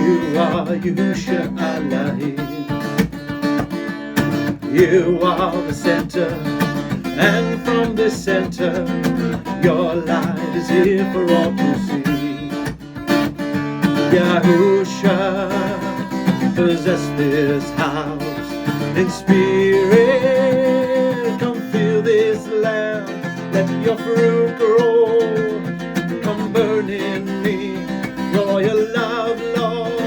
You are Yahusha Elohim. You are the center, and from the center, your light is here for all to see. Yahusha, possess this house in spirit. Come fill this land, let your fruit grow. Come burn in me, all your love laws.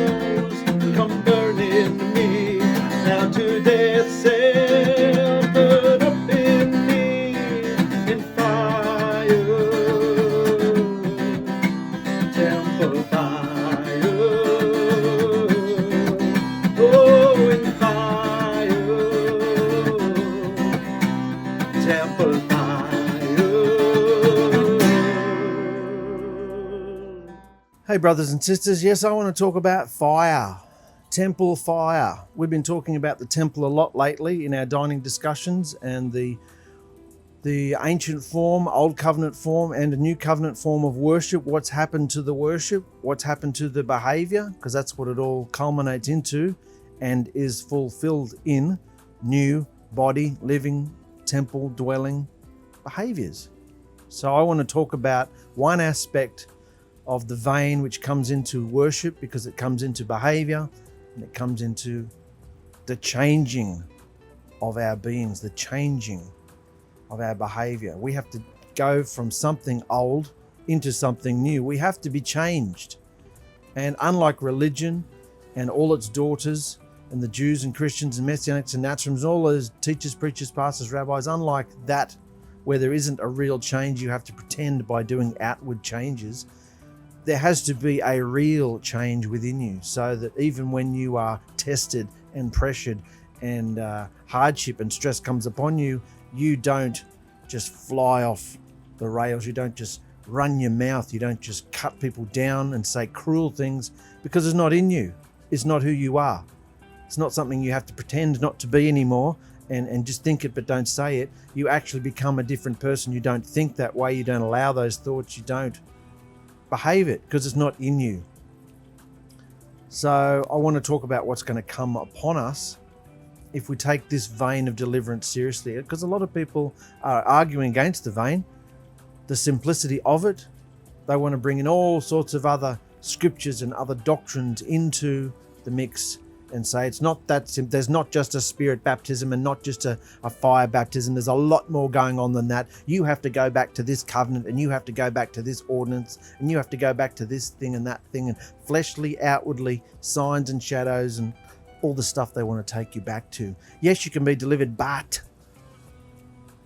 Come burn in me, now to death self. Burn up in me in fire, temple fire. Oh, in fire, temple fire. Hey brothers and sisters, yes, I want to talk about fire, temple fire. We've been talking about the temple a lot lately in our dining discussions, and the ancient form, old covenant form, and a new covenant form of worship. What's happened to the worship? What's happened to the behavior? Because that's what it all culminates into and is fulfilled in new body, living, temple, dwelling behaviors. So I want to talk about one aspect of the vein which comes into worship, because it comes into behavior and it comes into the changing of our beings, the changing of our behavior. We have to go from something old into something new. We have to be changed. And unlike religion and all its daughters and the Jews and Christians and Messianics and Nazarims, all those teachers, preachers, pastors, rabbis, unlike that, where there isn't a real change, you have to pretend by doing outward changes. There has to be a real change within you, so that even when you are tested and pressured and hardship and stress comes upon you, you don't just fly off the rails. You don't just run your mouth. You don't just cut people down and say cruel things, because it's not in you. It's not who you are. It's not something you have to pretend not to be anymore and just think it but don't say it. You actually become a different person. You don't think that way. You don't allow those thoughts. You don't behave it because it's not in you. So I want to talk about what's going to come upon us if we take this vein of deliverance seriously, because a lot of people are arguing against the vein, the simplicity of it. They want to bring in all sorts of other scriptures and other doctrines into the mix and say it's not that simple. There's not just a spirit baptism and not just a fire baptism. There's a lot more going on than that. You have to go back to this covenant, and you have to go back to this ordinance, and you have to go back to this thing and that thing, and fleshly, outwardly, signs and shadows and all the stuff they want to take you back to. Yes, you can be delivered, but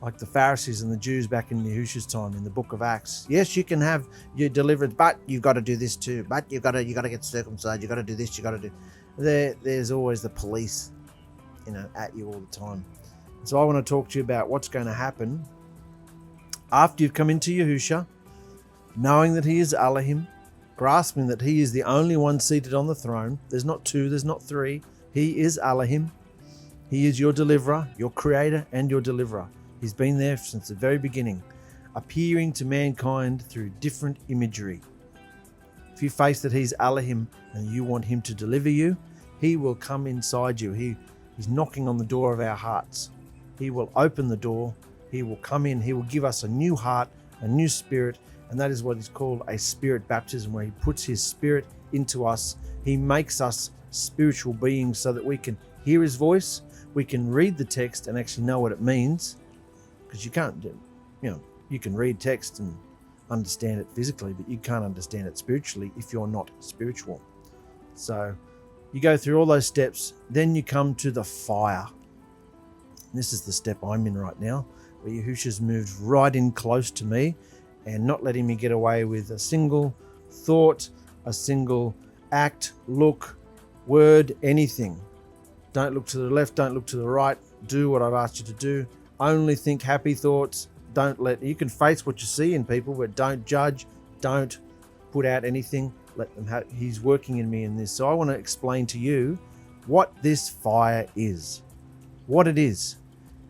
like the Pharisees and the Jews back in Yahusha's time in the book of Acts. Yes, you can have your deliverance, but you've got to do this too. But you got to get circumcised. You got to do this. You got to do. There's always the police, at you all the time. So I want to talk to you about what's going to happen after you've come into Yahusha, knowing that He is Elohim, grasping that He is the only one seated on the throne. There's not two. There's not three. He is Elohim. He is your deliverer, your creator, and your deliverer. He's been there since the very beginning, appearing to mankind through different imagery. If you face that He's Elohim and you want Him to deliver you, He will come inside you. He's knocking on the door of our hearts. He will open the door. He will come in. He will give us a new heart, a new spirit, and that is what is called a spirit baptism, where He puts His spirit into us. He makes us spiritual beings so that we can hear His voice, we can read the text and actually know what it means, because you can't you can read text and understand it physically, but you can't understand it spiritually if you're not spiritual. So you go through all those steps, then you come to the fire. This is the step I'm in right now, where Yahusha's moved right in close to me and not letting me get away with a single thought, a single act, look, word, anything. Don't look to the left, don't look to the right. Do what I've asked you to do. Only think happy thoughts. You can face what you see in people, but don't judge. Don't put out anything. Let them have. He's working in me in this. So I want to explain to you what this fire is, what it is.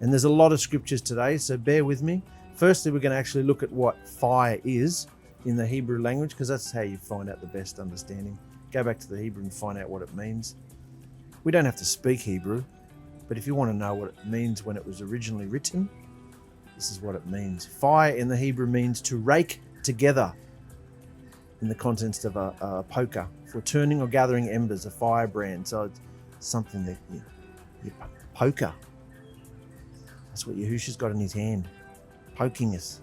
And there's a lot of scriptures today, so bear with me. Firstly, we're going to actually look at what fire is in the Hebrew language, because that's how you find out the best understanding. Go back to the Hebrew and find out what it means. We don't have to speak Hebrew, but if you want to know what it means when it was originally written, this is what it means. Fire in the Hebrew means to rake together in the context of a poker, for turning or gathering embers, a firebrand. So it's something that you poker. That's what Yahusha's got in his hand, poking us.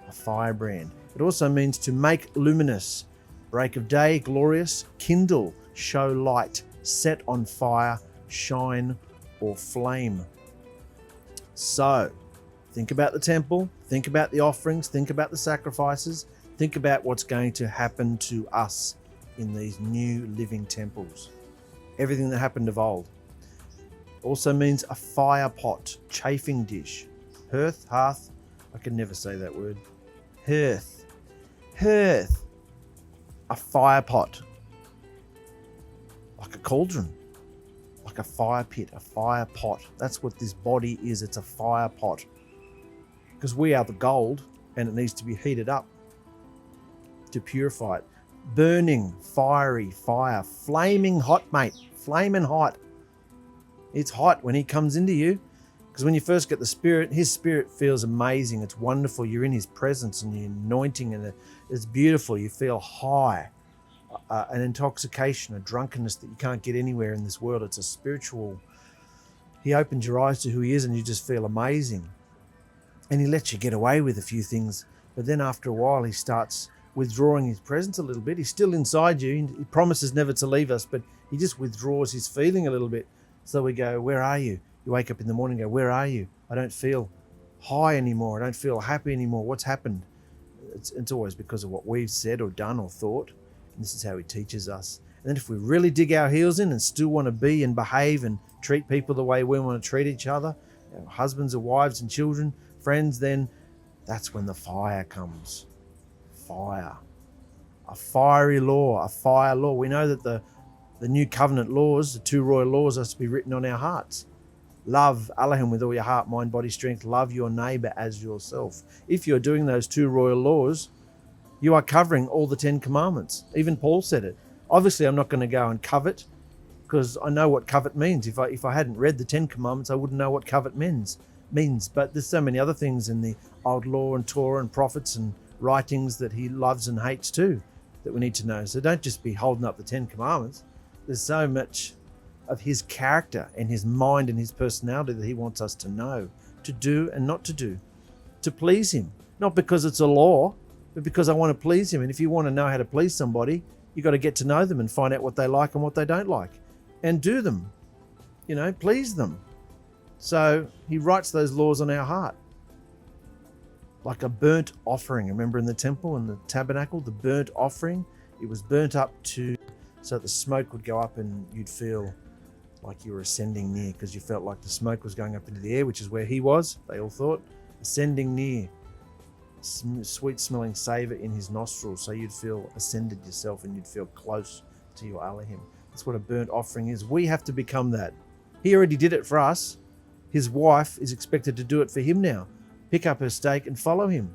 A firebrand. It also means to make luminous, break of day, glorious, kindle, show light, set on fire, shine, or flame. So, think about the temple, think about the offerings, think about the sacrifices, think about what's going to happen to us in these new living temples. Everything that happened of old. Also means a fire pot, chafing dish, hearth, I can never say that word. Hearth, a fire pot, like a cauldron, like a fire pit, a fire pot. That's what this body is. It's a fire pot, because we are the gold and it needs to be heated up to purify it. Burning, fiery fire, flaming hot, mate, flaming hot. It's hot when he comes into you, because when you first get the Spirit, his Spirit feels amazing. It's wonderful. You're in his presence and you're anointing, and it's beautiful. You feel high, an intoxication, a drunkenness that you can't get anywhere in this world. It's a spiritual. He opens your eyes to who he is and you just feel amazing. And he lets you get away with a few things. But then after a while, he starts withdrawing his presence a little bit. He's still inside you. He promises never to leave us, but he just withdraws his feeling a little bit. So we go, where are you? You wake up in the morning and go, where are you? I don't feel high anymore. I don't feel happy anymore. What's happened? It's always because of what we've said or done or thought. And this is how he teaches us. And then if we really dig our heels in and still want to be and behave and treat people the way we want to treat each other, our husbands or wives and children, friends, then that's when the fire comes. Fire. A fiery law, a fire law. We know that the new covenant laws, the 2 royal laws, are to be written on our hearts. Love Elohim with all your heart, mind, body, strength. Love your neighbor as yourself. If you're doing those 2 royal laws, you are covering all the 10 commandments. Even Paul said it. Obviously, I'm not going to go and covet, because I know what covet means. If I hadn't read the 10 commandments, I wouldn't know what covet means. But there's so many other things in the old law and Torah and prophets and writings that he loves and hates too, that we need to know. So don't just be holding up the 10 commandments. There's so much of his character and his mind and his personality that he wants us to know, to do and not to do, to please him. Not because it's a law, but because I want to please him. And if you want to know how to please somebody, you got to get to know them and find out what they like and what they don't like, and do them, please them. So he writes those laws on our heart. Like a burnt offering. Remember in the temple and the tabernacle, the burnt offering, it was burnt up so the smoke would go up and you'd feel like you were ascending near, because you felt like the smoke was going up into the air, which is where he was, they all thought. Ascending near. Sweet smelling savor in his nostrils, so you'd feel ascended yourself and you'd feel close to your Elohim. That's what a burnt offering is. We have to become that. He already did it for us. His wife is expected to do it for him now. Pick up her stake and follow him.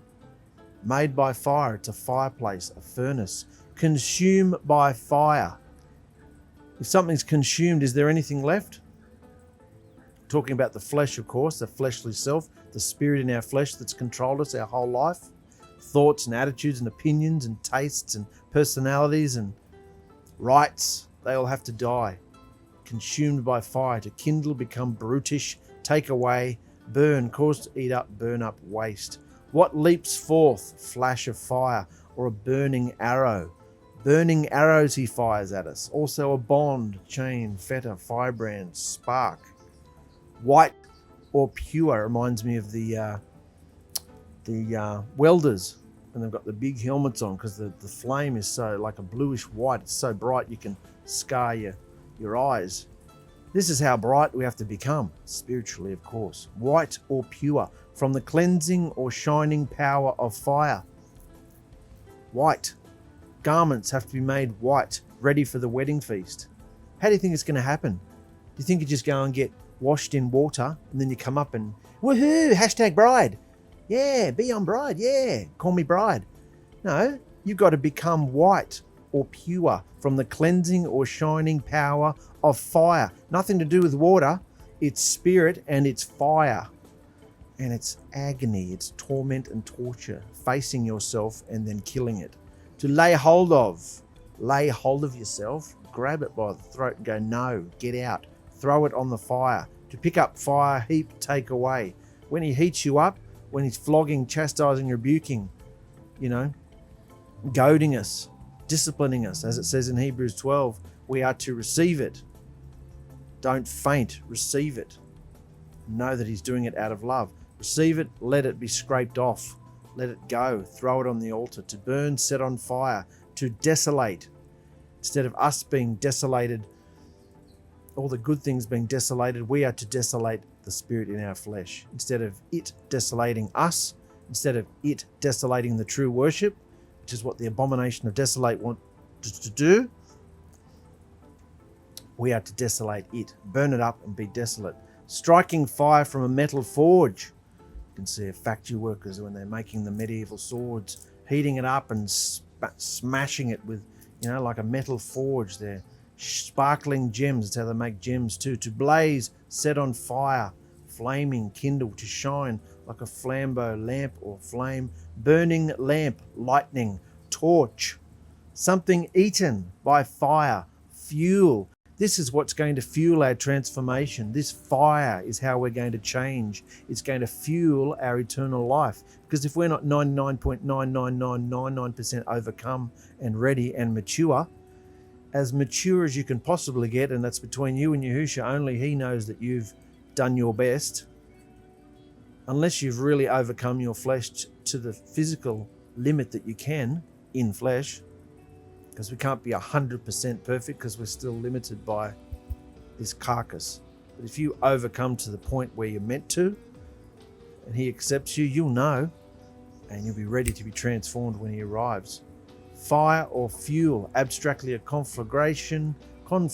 Made by fire. It's a fireplace, a furnace. Consume by fire. If something's consumed, is there anything left? Talking about the flesh, of course, the fleshly self, the spirit in our flesh that's controlled us our whole life. Thoughts and attitudes and opinions and tastes and personalities and rights, they all have to die. Consumed by fire, to kindle, become brutish, take away, burn, cause to eat up, burn up, waste. What leaps forth? Flash of fire or a burning arrow. Burning arrows he fires at us. Also a bond, chain, fetter, firebrand, spark. White or pure reminds me of the welders, and they've got the big helmets on, because the flame is so like a bluish white. It's so bright you can scar your eyes. This is how bright we have to become, spiritually, of course. White or pure, from the cleansing or shining power of fire. White. Garments have to be made white, ready for the wedding feast. How do you think it's going to happen? Do you think you just go and get washed in water and then you come up and woohoo, hashtag bride. Yeah, be on bride. Yeah, call me bride. No, you've got to become white, or pure, from the cleansing or shining power of fire. Nothing to do with water. It's spirit and it's fire. And it's agony, it's torment and torture, facing yourself and then killing it. To lay hold of yourself, grab it by the throat and go, no, get out, throw it on the fire. To pick up fire, heap, take away. When he heats you up, when he's flogging, chastising, rebuking, goading us, disciplining us, as it says in Hebrews 12, we are to receive it. Don't faint, receive it. Know that he's doing it out of love. Receive it, let it be scraped off. Let it go, throw it on the altar. To burn, set on fire, to desolate. Instead of us being desolated, all the good things being desolated, we are to desolate the spirit in our flesh. Instead of it desolating us, instead of it desolating the true worship, which is what the abomination of desolate wants to do, we are to desolate it, burn it up and be desolate. Striking fire from a metal forge. You can see factory workers when they're making the medieval swords, heating it up and smashing it with, like a metal forge. They're sparkling gems. That's how they make gems too. To blaze, set on fire, flaming, kindle, to shine like a flambeau lamp or flame, burning lamp, lightning, torch, something eaten by fire, fuel. This is what's going to fuel our transformation. This fire is how we're going to change. It's going to fuel our eternal life. Because if we're not 99.99999% overcome and ready and mature as you can possibly get, and that's between you and Yahusha, only he knows that you've done your best. Unless you've really overcome your flesh to the physical limit that you can in flesh, because we can't be 100% perfect because we're still limited by this carcass. But if you overcome to the point where you're meant to, and he accepts you, you'll know, and you'll be ready to be transformed when he arrives. Fire or fuel, abstractly a conflagration in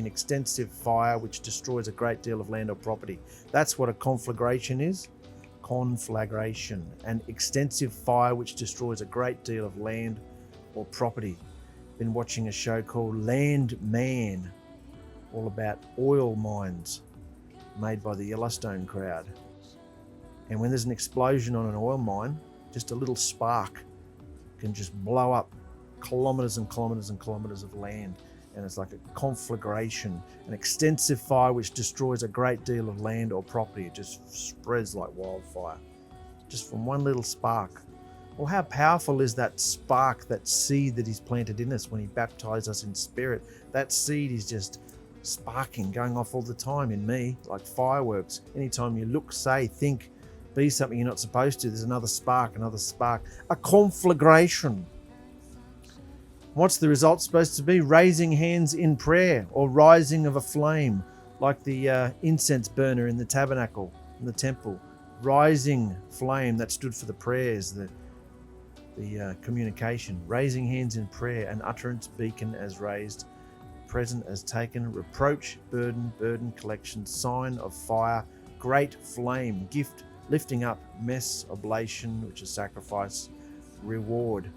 extensive fire which destroys a great deal of land or property. That's what a conflagration is. Conflagration, an extensive fire which destroys a great deal of land or property. Been watching a show called Land Man, all about oil mines made by the Yellowstone crowd. And when there's an explosion on an oil mine, just a little spark can just blow up kilometers and kilometers and kilometers of land. And it's like a conflagration, an extensive fire which destroys a great deal of land or property. It just spreads like wildfire, just from one little spark. Well, how powerful is that spark, that seed that he's planted in us when he baptized us in spirit? That seed is just sparking, going off all the time in me, like fireworks. Anytime you look, say, think, be something you're not supposed to, there's another spark, a conflagration. What's the result supposed to be? Raising hands in prayer or rising of a flame, like the incense burner in the tabernacle, in the temple. Rising flame, that stood for the prayers, the communication. Raising hands in prayer, an utterance beacon as raised, present as taken, reproach, burden collection, sign of fire, great flame, gift, lifting up, mess, oblation, which is sacrifice, reward.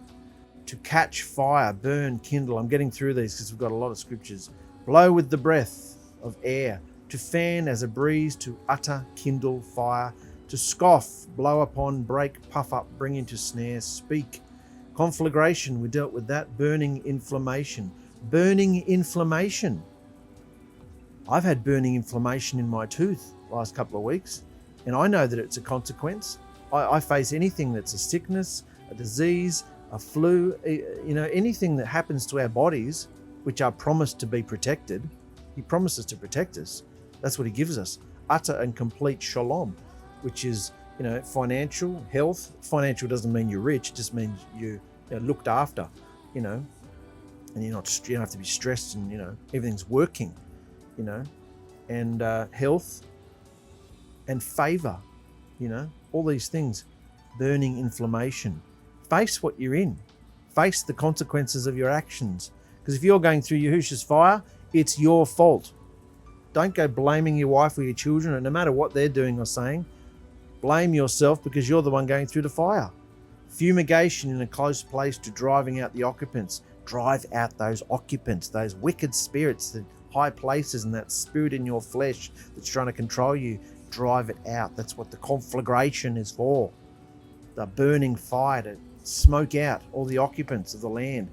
To catch fire, burn, kindle. I'm getting through these because we've got a lot of scriptures. Blow with the breath of air. To fan as a breeze, to utter, kindle, fire. To scoff, blow upon, break, puff up, bring into snare, speak. Conflagration, we dealt with that. Burning inflammation. Burning inflammation. I've had burning inflammation in my tooth the last couple of weeks, and I know that it's a consequence. I face anything that's a sickness, a disease, a flu, anything that happens to our bodies, which are promised to be protected. He promises to protect us. That's what he gives us. Utter and complete shalom, which is, financial, health. Financial doesn't mean you're rich. It just means you're looked after, and you don't have to be stressed and, everything's working, and health and favor, all these things. Burning inflammation. Face what you're in. Face the consequences of your actions. Because if you're going through Yahusha's fire, it's your fault. Don't go blaming your wife or your children, and no matter what they're doing or saying, blame yourself because you're the one going through the fire. Fumigation in a close place to driving out the occupants. Drive out those occupants, those wicked spirits, the high places and that spirit in your flesh that's trying to control you. Drive it out. That's what the conflagration is for. The burning fire to smoke out all the occupants of the land.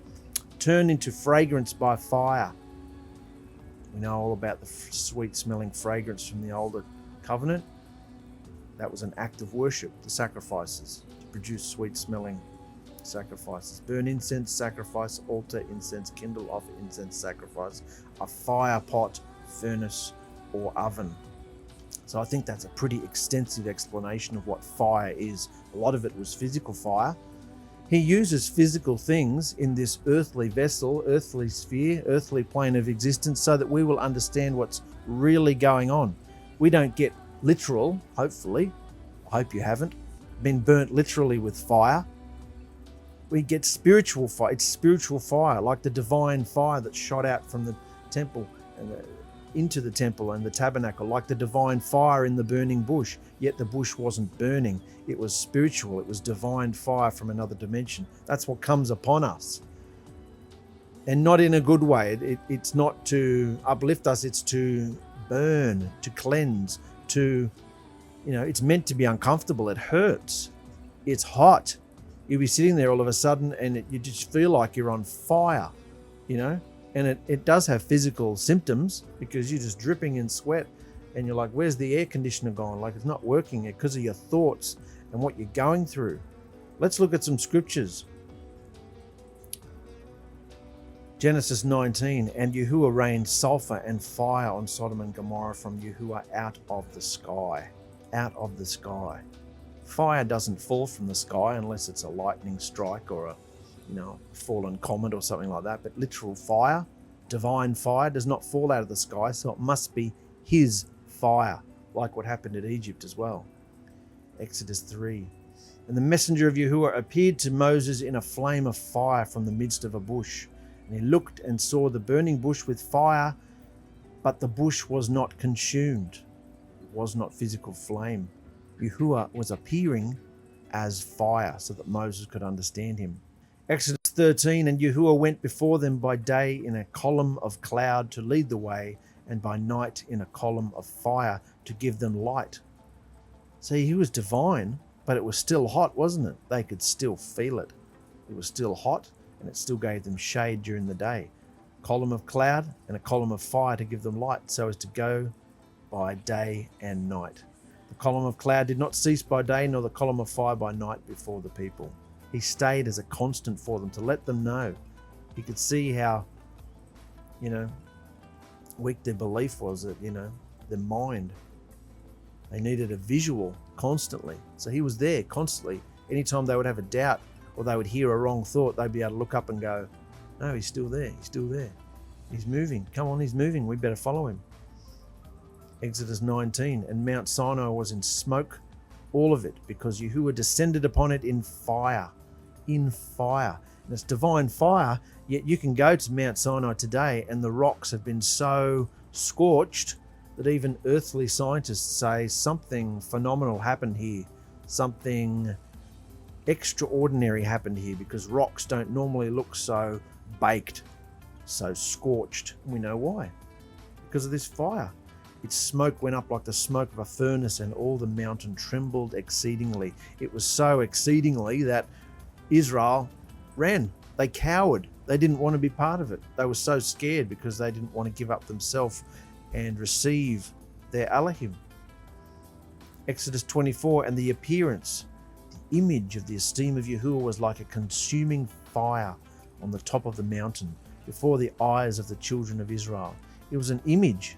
Turn into fragrance by fire. We know all about the sweet smelling fragrance from the older covenant. That was an act of worship, the sacrifices, to produce sweet smelling sacrifices. Burn incense, sacrifice, altar, incense, kindle, offer incense, sacrifice, a fire pot, furnace, or oven. So I think that's a pretty extensive explanation of what fire is. A lot of it was physical fire. He uses physical things in this earthly vessel, earthly sphere, earthly plane of existence so that we will understand what's really going on. We don't get literal, hopefully, I hope you haven't, been burnt literally with fire. We get spiritual fire. It's spiritual fire, like the divine fire that shot out from the temple and into the temple and the tabernacle, like the divine fire in the burning bush. Yet the bush wasn't burning. It was spiritual. It was divine fire from another dimension. That's what comes upon us. And not in a good way. It's not to uplift us. It's to burn, to cleanse, to, it's meant to be uncomfortable. It hurts. It's hot. You'll be sitting there all of a sudden and you just feel like you're on fire, and it does have physical symptoms because you're just dripping in sweat and you're like, where's the air conditioner gone? Like, it's not working because of your thoughts and what you're going through. Let's look at some scriptures. Genesis 19, and Yahuah rained sulfur and fire on Sodom and Gomorrah from Yahuah out of the sky. Out of the sky. Fire doesn't fall from the sky unless it's a lightning strike or a fallen comet or something like that. But literal fire, divine fire, does not fall out of the sky, so it must be his fire, like what happened at Egypt as well. Exodus 3. And the messenger of Yahuah appeared to Moses in a flame of fire from the midst of a bush. And he looked and saw the burning bush with fire, but the bush was not consumed. It was not physical flame. Yahuah was appearing as fire so that Moses could understand him. Exodus 13, and Yahuah went before them by day in a column of cloud to lead the way, and by night in a column of fire to give them light. See, he was divine, but it was still hot, wasn't it? They could still feel it. It was still hot, and it still gave them shade during the day. Column of cloud and a column of fire to give them light, so as to go by day and night. The column of cloud did not cease by day, nor the column of fire by night before the people. He stayed as a constant for them to let them know. He could see how, weak their belief was, that, their mind. They needed a visual constantly. So he was there constantly. Anytime they would have a doubt or they would hear a wrong thought, they'd be able to look up and go, no, he's still there. He's still there. He's moving. Come on, he's moving. We better follow him. Exodus 19, and Mount Sinai was in smoke, all of it, because Yahuah descended upon it in fire. In fire. And it's divine fire, yet you can go to Mount Sinai today and the rocks have been so scorched that even earthly scientists say something phenomenal happened here. Something extraordinary happened here, because rocks don't normally look so baked, so scorched. We know why. Because of this fire. Its smoke went up like the smoke of a furnace, and all the mountain trembled exceedingly. It was so exceedingly that Israel ran. They cowered. They didn't want to be part of it. They were so scared because they didn't want to give up themselves and receive their Elohim. Exodus 24, and the appearance, the image of the esteem of Yahuah was like a consuming fire on the top of the mountain before the eyes of the children of Israel. It was an image,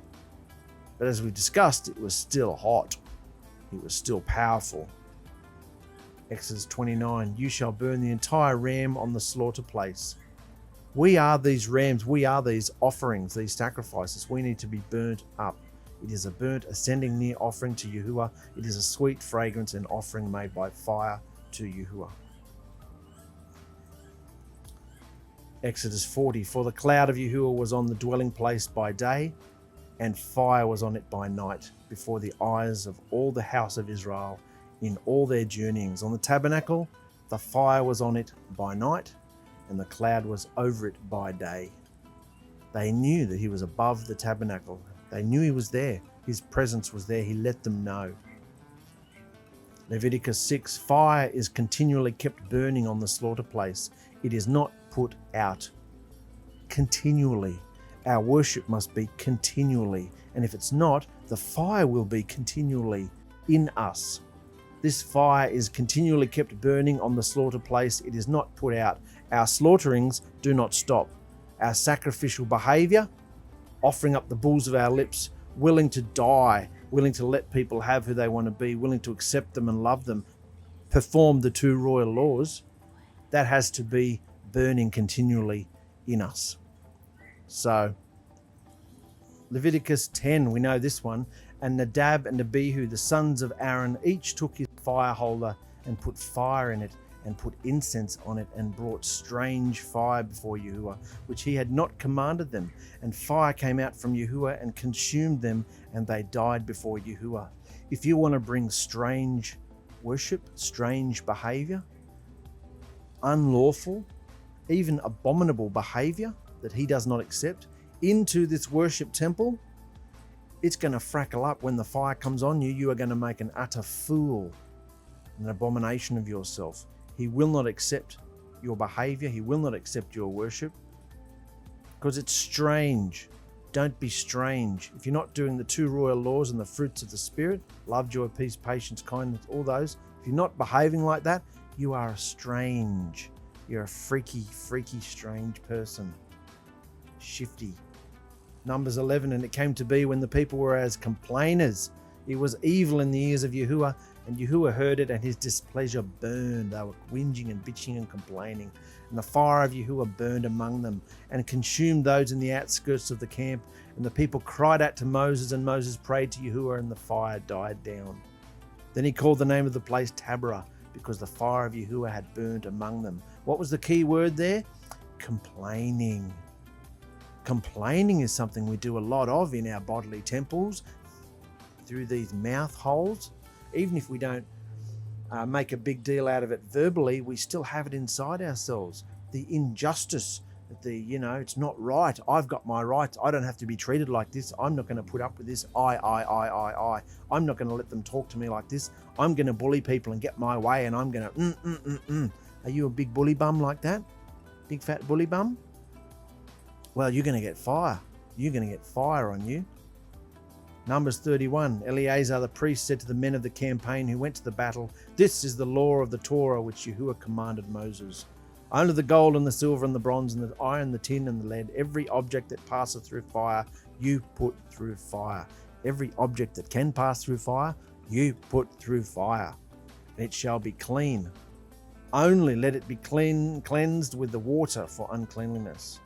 but as we discussed, it was still hot. It was still powerful. Exodus 29, you shall burn the entire ram on the slaughter place. We are these rams. We are these offerings, these sacrifices. We need to be burnt up. It is a burnt ascending near offering to Yahuah. It is a sweet fragrance and offering made by fire to Yahuah. Exodus 40, for the cloud of Yahuah was on the dwelling place by day, and fire was on it by night, before the eyes of all the house of Israel in all their journeyings. On the tabernacle, The fire was on it by night, and the cloud was over it by day. They knew that he was above the tabernacle. They knew he was there. His presence was there. He let them know. Leviticus 6, fire is continually kept burning on the slaughter place. It is not put out. Continually. Our worship must be continually. And if it's not, the fire will be continually in us. This fire is continually kept burning on the slaughter place. It is not put out. Our slaughterings do not stop. Our sacrificial behavior, offering up the bulls of our lips, willing to die, willing to let people have who they want to be, willing to accept them and love them, perform the two royal laws, that has to be burning continually in us. So, Leviticus 10, we know this one. And Nadab and Abihu, the sons of Aaron, each took his fire holder and put fire in it and put incense on it and brought strange fire before Yahuah, which he had not commanded them. And fire came out from Yahuah and consumed them, and they died before Yahuah. If you want to bring strange worship, strange behavior, unlawful, even abominable behavior that he does not accept into this worship temple, it's going to frackle up when the fire comes on you. You are going to make an utter fool, an abomination of yourself. He will not accept your behavior. He will not accept your worship because it's strange. Don't be strange. If you're not doing the two royal laws and the fruits of the Spirit, love, joy, peace, patience, kindness, all those, if you're not behaving like that, you are strange. You're a freaky, strange person. Shifty. Numbers 11, and it came to be when the people were as complainers, it was evil in the ears of Yahuah, and Yahuah heard it, and his displeasure burned. They were whinging and bitching and complaining. And the fire of Yahuah burned among them and consumed those in the outskirts of the camp. And the people cried out to Moses, and Moses prayed to Yahuah, and the fire died down. Then he called the name of the place Taberah, because the fire of Yahuah had burned among them. What was the key word there? Complaining. Complaining is something we do a lot of in our bodily temples, through these mouth holes. Even if we don't make a big deal out of it verbally, we still have it inside ourselves. The injustice, it's not right. I've got my rights. I don't have to be treated like this. I'm not going to put up with this. I. I'm not going to let them talk to me like this. I'm going to bully people and get my way, and I'm going to Are you a big bully bum like that? Big fat bully bum? Well, you're going to get fire. You're going to get fire on you. Numbers 31. Eleazar the priest said to the men of the campaign who went to the battle, "This is the law of the Torah which Yahuah commanded Moses. Only the gold and the silver and the bronze and the iron, the tin and the lead, every object that passeth through fire, you put through fire." Every object that can pass through fire, you put through fire. And it shall be clean. Only let it be cleansed with the water for uncleanliness.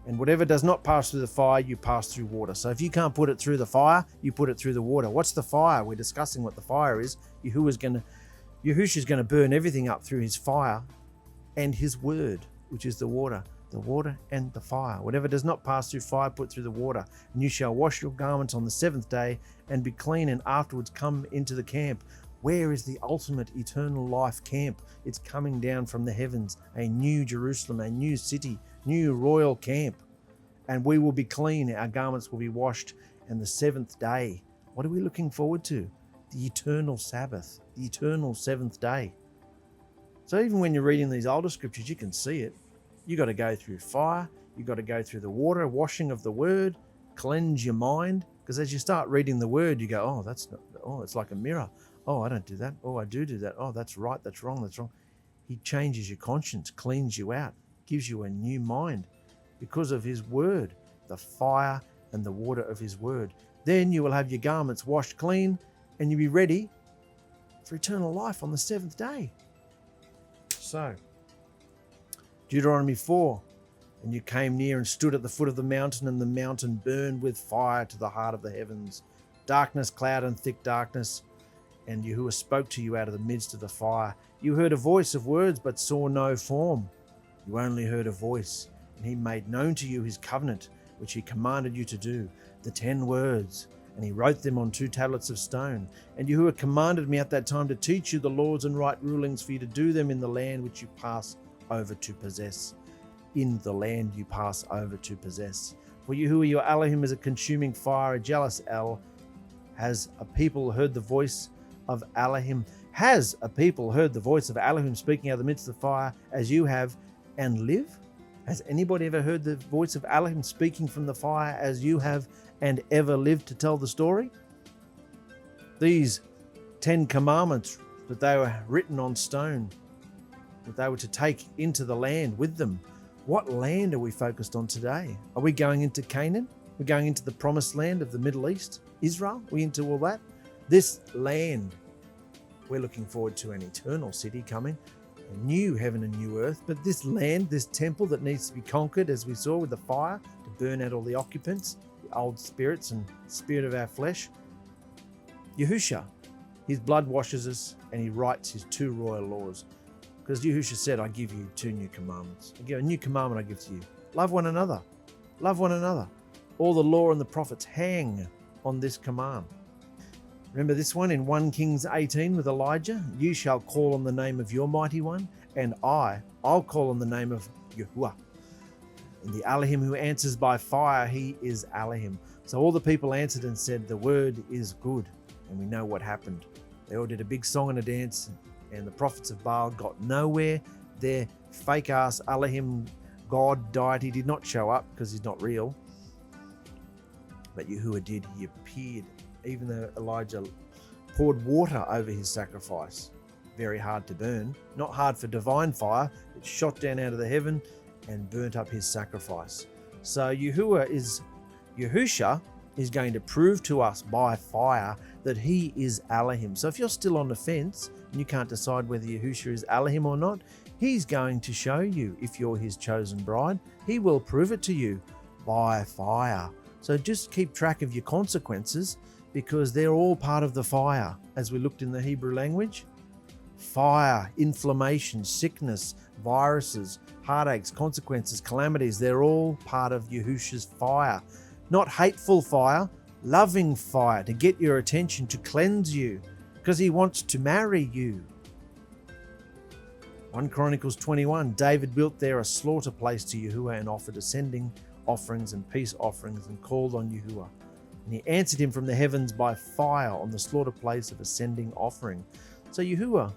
And whatever does not pass through the fire, you pass through water. So if you can't put it through the fire, you put it through the water. What's the fire? We're discussing what the fire is. Yahusha's going to burn everything up through his fire and his word, which is the water and the fire. Whatever does not pass through fire, put through the water. And you shall wash your garments on the seventh day and be clean, and afterwards come into the camp. Where is the ultimate eternal life camp? It's coming down from the heavens, a new Jerusalem, a new city, new royal camp. And we will be clean, our garments will be washed. And the seventh day, what are we looking forward to? The eternal Sabbath, the eternal seventh day. So even when you're reading these older scriptures, you can see it. You got to go through fire, you got to go through the water, washing of the word, cleanse your mind. Because as you start reading the word, you go, it's like a mirror. Oh, I don't do that. Oh, I do that. Oh, that's right. That's wrong. That's wrong. He changes your conscience, cleans you out, gives you a new mind because of his word, the fire and the water of his word. Then you will have your garments washed clean and you'll be ready for eternal life on the seventh day. So, Deuteronomy 4, and you came near and stood at the foot of the mountain, and the mountain burned with fire to the heart of the heavens. Darkness, cloud, and thick darkness. And Yahuah spoke to you out of the midst of the fire. You heard a voice of words, but saw no form. You only heard a voice, and he made known to you his covenant, which he commanded you to do, the 10 words. And he wrote them on 2 tablets of stone. And Yahuah commanded me at that time to teach you the laws and right rulings for you to do them in the land which you pass over to possess. In the land you pass over to possess. For Yahuah your Elohim is a consuming fire, a jealous El. Has a people heard the voice of Elohim? Has a people heard the voice of Elohim speaking out of the midst of the fire as you have and live? Has anybody ever heard the voice of Elohim speaking from the fire as you have and ever lived to tell the story? These 10 commandments that they were written on stone, that they were to take into the land with them. What land are we focused on today? Are we going into Canaan? We're going into the promised land of the Middle East, Israel? Are we into all that? This land, we're looking forward to an eternal city coming, a new heaven and new earth. But this land, this temple that needs to be conquered, as we saw with the fire, to burn out all the occupants, the old spirits and spirit of our flesh. Yahusha, his blood washes us and he writes his 2 royal laws. Because Yahusha said, I give you 2 new commandments. A new commandment I give to you. Love one another. Love one another. All the law and the prophets hang on this command. Remember this one in 1 Kings 18 with Elijah? You shall call on the name of your mighty one, and I'll call on the name of Yahuah. And the Elohim who answers by fire, he is Elohim. So all the people answered and said, the word is good. And we know what happened. They all did a big song and a dance, and the prophets of Baal got nowhere. Their fake-ass Elohim God deity did not show up because he's not real. But Yahuah did. He appeared, even though Elijah poured water over his sacrifice. Very hard to burn. Not hard for divine fire. It shot down out of the heaven and burnt up his sacrifice. So Yahusha is going to prove to us by fire that he is Elohim. So if you're still on the fence and you can't decide whether Yahusha is Elohim or not, he's going to show you if you're his chosen bride. He will prove it to you by fire. So just keep track of your consequences, because they're all part of the fire. As we looked in the Hebrew language, fire, inflammation, sickness, viruses, heartaches, consequences, calamities, they're all part of Yahusha's fire. Not hateful fire, loving fire to get your attention, to cleanse you, because he wants to marry you. 1 Chronicles 21, David built there a slaughter place to Yahuah and offered ascending offerings and peace offerings and called on Yahuah. And he answered him from the heavens by fire on the slaughter place of ascending offering. So Yahuah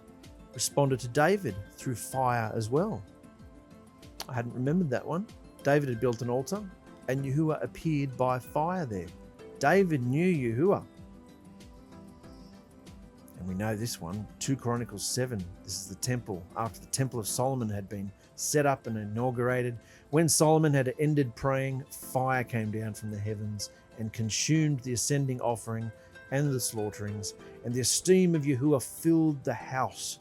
responded to David through fire as well. I hadn't remembered that one. David had built an altar and Yahuah appeared by fire there. David knew Yahuah. And we know this one, 2 Chronicles 7. This is the temple, after the temple of Solomon had been set up and inaugurated. When Solomon had ended praying, fire came down from the heavens and consumed the ascending offering and the slaughterings, and the esteem of Yahuah filled the house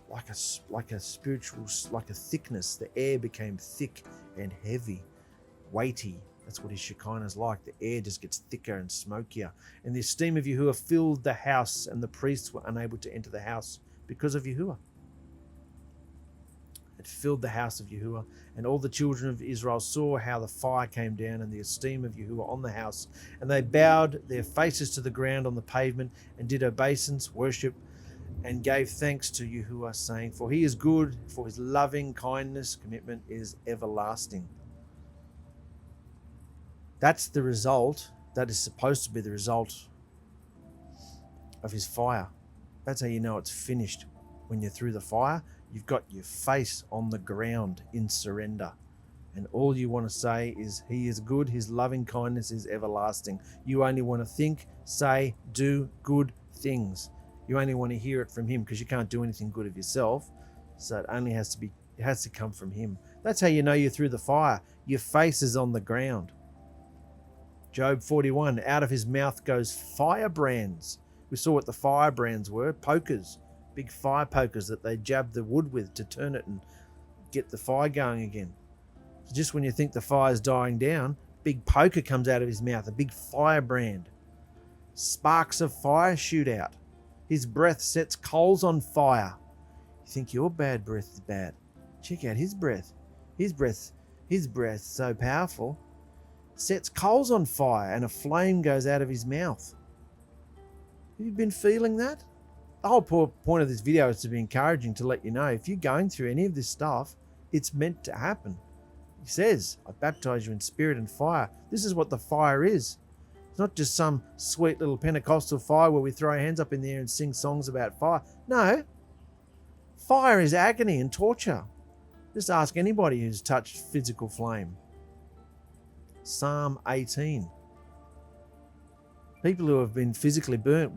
like a thickness. The air became thick and heavy, weighty. That's what his Shekinah is like. The air just gets thicker and smokier. And the esteem of Yahuah filled the house, and the priests were unable to enter the house because of Yahuah. It filled the house of Yahuah, and all the children of Israel saw how the fire came down and the esteem of Yahuah on the house. And they bowed their faces to the ground on the pavement and did obeisance, worship, and gave thanks to Yahuah, saying, for he is good, for his loving kindness, commitment is everlasting. That's the result. That is supposed to be the result of his fire. That's how you know it's finished. When you're through the fire, you've got your face on the ground in surrender. And all you want to say is, he is good, his loving kindness is everlasting. You only want to think, say, do good things. You only want to hear it from him, because you can't do anything good of yourself. So it has to come from him. That's how you know you're through the fire. Your face is on the ground. Job 41, out of his mouth goes firebrands. We saw what the firebrands were, pokers, big fire pokers that they jab the wood with to turn it and get the fire going again. So just when you think the fire's dying down, big poker comes out of his mouth, a big firebrand. Sparks of fire shoot out. His breath sets coals on fire. You think your bad breath is bad. Check out his breath. His breath's so powerful. Sets coals on fire and a flame goes out of his mouth. Have you been feeling that? The whole point of this video is to be encouraging, to let you know if you're going through any of this stuff, it's meant to happen. He says, I baptize you in spirit and fire. This is what the fire is. It's not just some sweet little Pentecostal fire where we throw our hands up in the air and sing songs about fire. No, fire is agony and torture. Just ask anybody who's touched physical flame. Psalm 18. People who have been physically burnt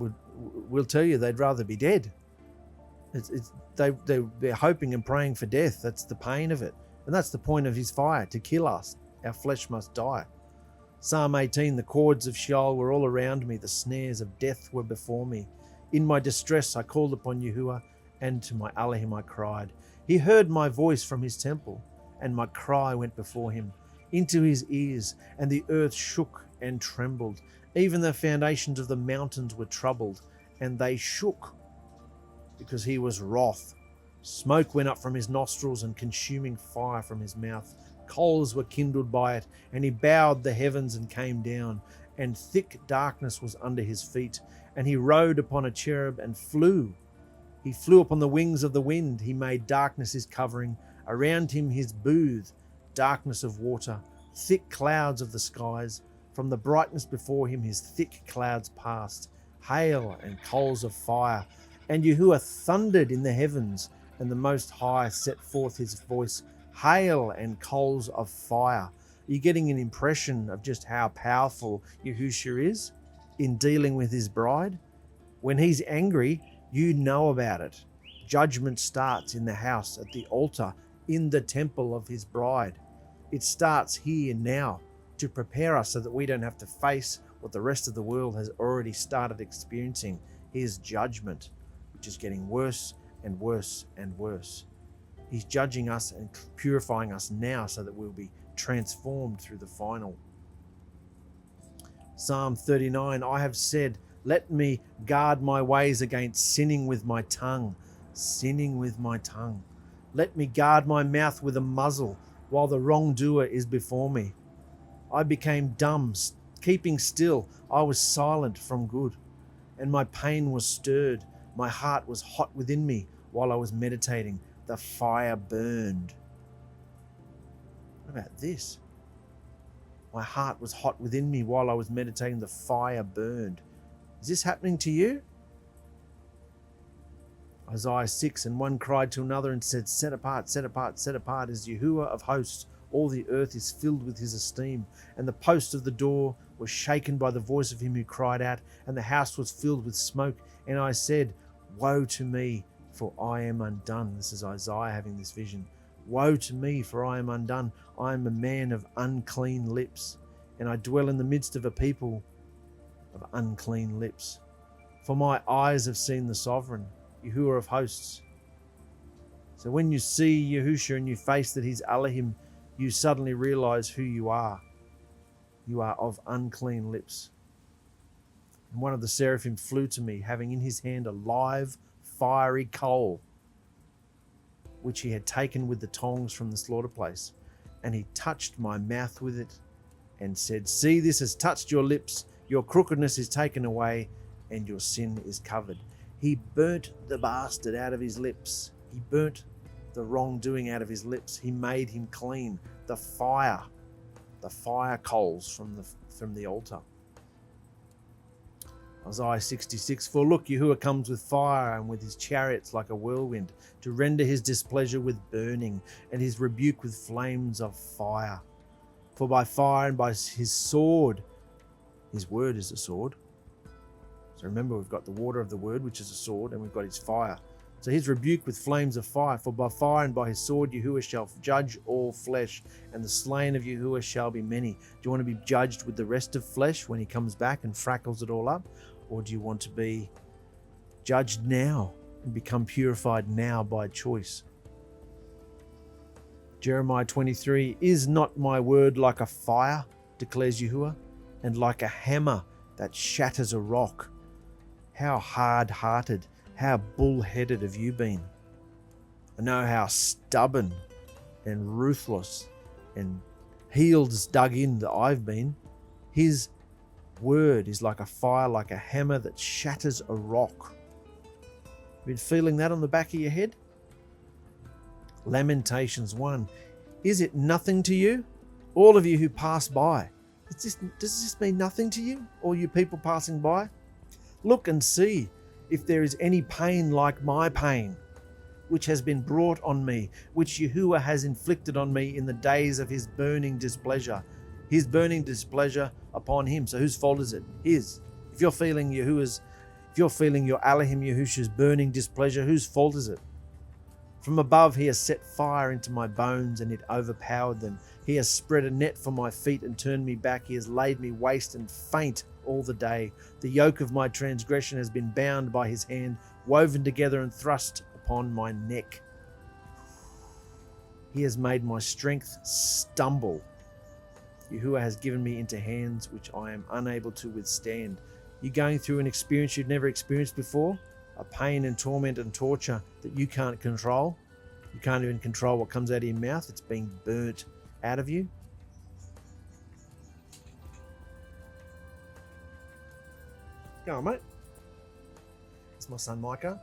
will tell you they'd rather be dead. They're hoping and praying for death. That's the pain of it. And that's the point of his fire, to kill us. Our flesh must die. Psalm 18, the cords of Sheol were all around me. The snares of death were before me. In my distress I called upon Yahuah, and to my Elohim I cried. He heard my voice from his temple, and my cry went before him into his ears, and the earth shook and trembled. Even the foundations of the mountains were troubled, and they shook, because he was wroth. Smoke went up from his nostrils, and consuming fire from his mouth. Coals were kindled by it, and he bowed the heavens and came down, and thick darkness was under his feet. And he rode upon a cherub and flew. He flew upon the wings of the wind. He made darkness his covering, around him his booth, darkness of water, thick clouds of the skies. From the brightness before him his thick clouds passed, hail and coals of fire. And Yahuah thundered in the heavens, and the Most High set forth his voice, hail and coals of fire. Are you getting an impression of just how powerful Yahusha is in dealing with his bride? When he's angry, you know about it. Judgment starts in the house, at the altar, in the temple of his bride. It starts here now to prepare us so that we don't have to face what the rest of the world has already started experiencing, his judgment, which is getting worse and worse and worse. He's judging us and purifying us now so that we'll be transformed through the final. Psalm 39, I have said, let me guard my ways against sinning with my tongue. Sinning with my tongue. Let me guard my mouth with a muzzle while the wrongdoer is before me. I became dumb, keeping still. I was silent from good, and my pain was stirred. My heart was hot within me while I was meditating. The fire burned. What about this? My heart was hot within me while I was meditating. The fire burned. Is this happening to you? Isaiah 6, and one cried to another and said, set apart, set apart, set apart is Yahuah of hosts. All the earth is filled with his esteem. And the post of the door was shaken by the voice of him who cried out, and the house was filled with smoke. And I said, woe to me, for I am undone. This is Isaiah having this vision. Woe to me, for I am undone. I am a man of unclean lips, and I dwell in the midst of a people of unclean lips. For my eyes have seen the sovereign, Yahuah of hosts. So when you see Yahusha and you face that he's Elohim, you suddenly realize who you are. You are of unclean lips. And one of the seraphim flew to me, having in his hand a live, fiery coal, which he had taken with the tongs from the slaughter place. And he touched my mouth with it and said, see, this has touched your lips. Your crookedness is taken away and your sin is covered. He burnt the bastard out of his lips. He burnt the wrongdoing out of his lips. He made him clean. The fire coals from the altar. Isaiah 66, for look, Yahuah comes with fire and with his chariots like a whirlwind, to render his displeasure with burning and his rebuke with flames of fire. For by fire and by his sword, his word is a sword. So remember, we've got the water of the word, which is a sword, and we've got his fire. So his rebuke with flames of fire. For by fire and by his sword Yahuah shall judge all flesh, and the slain of Yahuah shall be many. Do you want to be judged with the rest of flesh when he comes back and frackles it all up? Or do you want to be judged now and become purified now by choice? Jeremiah 23, is not my word like a fire, declares Yahuah, and like a hammer that shatters a rock? How hard-hearted, how bull-headed have you been? I know how stubborn and ruthless and heels dug in that I've been. His word is like a fire, like a hammer that shatters a rock. Been feeling that on the back of your head? Lamentations 1. Is it nothing to you? All of you who pass by. Does this mean nothing to you? All you people passing by? Look and see if there is any pain like my pain, which has been brought on me, which Yahuah has inflicted on me in the days of his burning displeasure. His burning displeasure upon him. So whose fault is it? His. If you're feeling your Elohim Yahusha's burning displeasure, whose fault is it? From above he has set fire into my bones, and it overpowered them. He has spread a net for my feet and turned me back. He has laid me waste and faint all the day. The yoke of my transgression has been bound by his hand, woven together and thrust upon my neck. He has made my strength stumble. Yahuah has given me into hands which I am unable to withstand. You're going through an experience you've never experienced before, a pain and torment and torture that you can't control. You can't even control what comes out of your mouth. It's being burnt out of you. Go on, mate. It's my son, Micah.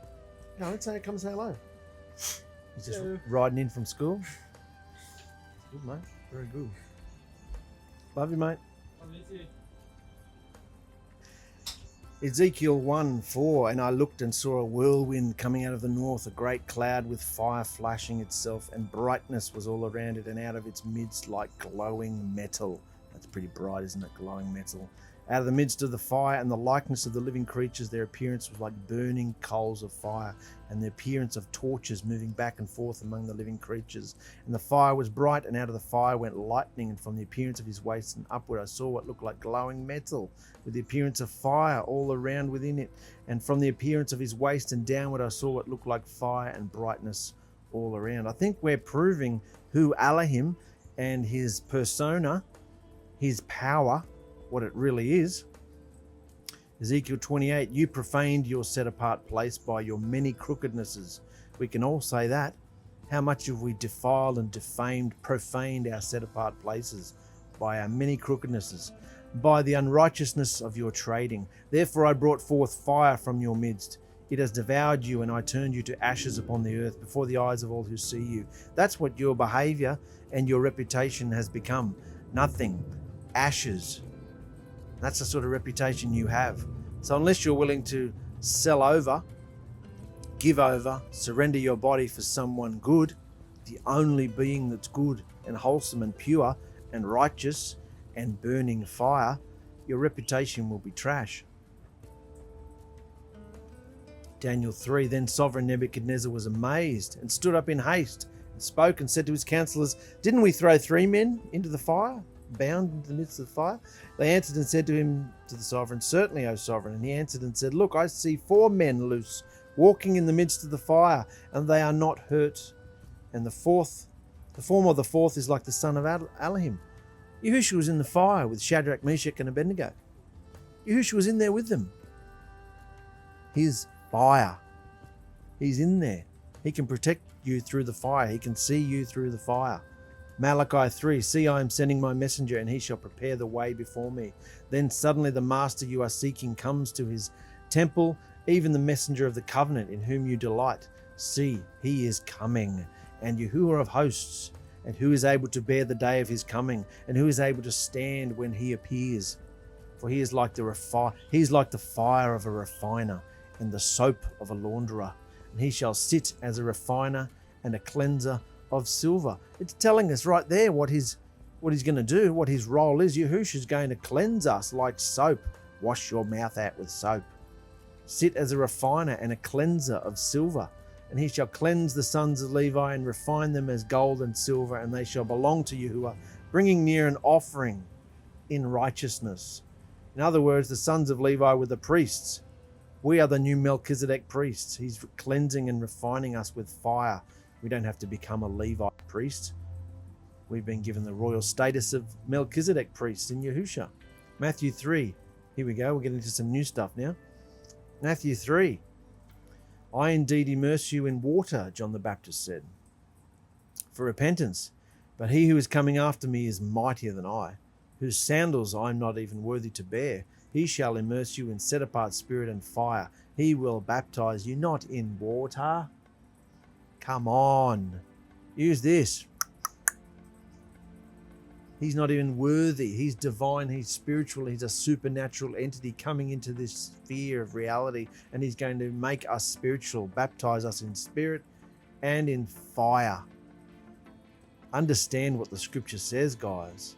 Go on, come say hello. He's just riding in from school. Good, mate. Very good. Love you, mate. Love you too. Ezekiel 1:4, and I looked and saw a whirlwind coming out of the north, a great cloud with fire flashing itself, and brightness was all around it, and out of its midst like glowing metal. That's pretty bright, isn't it? Glowing metal. Out of the midst of the fire and the likeness of the living creatures, their appearance was like burning coals of fire, and the appearance of torches moving back and forth among the living creatures. And the fire was bright, and out of the fire went lightning, and from the appearance of his waist and upward I saw what looked like glowing metal, with the appearance of fire all around within it. And from the appearance of his waist and downward I saw what looked like fire and brightness all around. I think we're proving who Elohim and his persona, his power, what it really is. Ezekiel 28, you profaned your set-apart place by your many crookednesses. We can all say that. How much have we defiled and defamed, profaned our set-apart places by our many crookednesses, by the unrighteousness of your trading. Therefore I brought forth fire from your midst. It has devoured you, and I turned you to ashes upon the earth before the eyes of all who see you. That's what your behavior and your reputation has become. Nothing. Ashes. That's the sort of reputation you have. So unless you're willing to sell over, give over, surrender your body for someone good, the only being that's good and wholesome and pure and righteous and burning fire, your reputation will be trash. Daniel 3, then sovereign Nebuchadnezzar was amazed and stood up in haste and spoke and said to his counselors, didn't we throw 3 men into the fire, bound into the midst of the fire? They answered and said to him, to the sovereign, certainly, O sovereign. And he answered and said, look, I see 4 men loose, walking in the midst of the fire, and they are not hurt. And the form of the fourth is like the son of Elohim. Yahushua was in the fire with Shadrach, Meshach, and Abednego. Yahushua was in there with them. His fire. He's in there. He can protect you through the fire. He can see you through the fire. Malachi 3, see, I am sending my messenger, and he shall prepare the way before me. Then suddenly the master you are seeking comes to his temple, even the messenger of the covenant in whom you delight. See, he is coming, and Yahuah of hosts, and who is able to bear the day of his coming, and who is able to stand when he appears? For he is like the fire of a refiner, and the soap of a launderer. And he shall sit as a refiner and a cleanser of silver. It's telling us right there what he's going to do, what his role is. Yahushua is going to cleanse us like soap. Wash your mouth out with soap. Sit as a refiner and a cleanser of silver. And he shall cleanse the sons of Levi and refine them as gold and silver, and they shall belong to Yahuah, bringing near an offering in righteousness. In other words, the sons of Levi were the priests. We are the new Melchizedek priests. He's cleansing and refining us with fire. We don't have to become a Levite priest. We've been given the royal status of Melchizedek priests in Yahusha. Matthew 3. Here we go. We're getting into some new stuff now. Matthew 3. I indeed immerse you in water, John the Baptist said, for repentance. But he who is coming after me is mightier than I, whose sandals I am not even worthy to bear. He shall immerse you in set apart spirit and fire. He will baptize you not in water. Come on. Use this. He's not even worthy. He's divine. He's spiritual. He's a supernatural entity coming into this sphere of reality. And he's going to make us spiritual, baptize us in spirit and in fire. Understand what the scripture says, guys.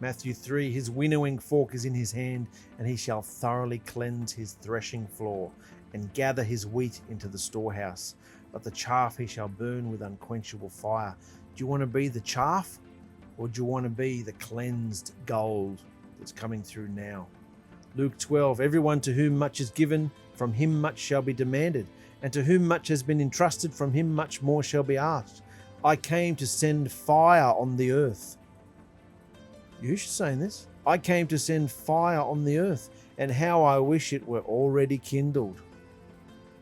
Matthew 3, his winnowing fork is in his hand, and he shall thoroughly cleanse his threshing floor and gather his wheat into the storehouse. But the chaff he shall burn with unquenchable fire. Do you want to be the chaff, or do you want to be the cleansed gold that's coming through now? Luke 12, everyone to whom much is given, from him much shall be demanded, and to whom much has been entrusted, from him much more shall be asked. I came to send fire on the earth. Yahusha saying this. I came to send fire on the earth, and how I wish it were already kindled.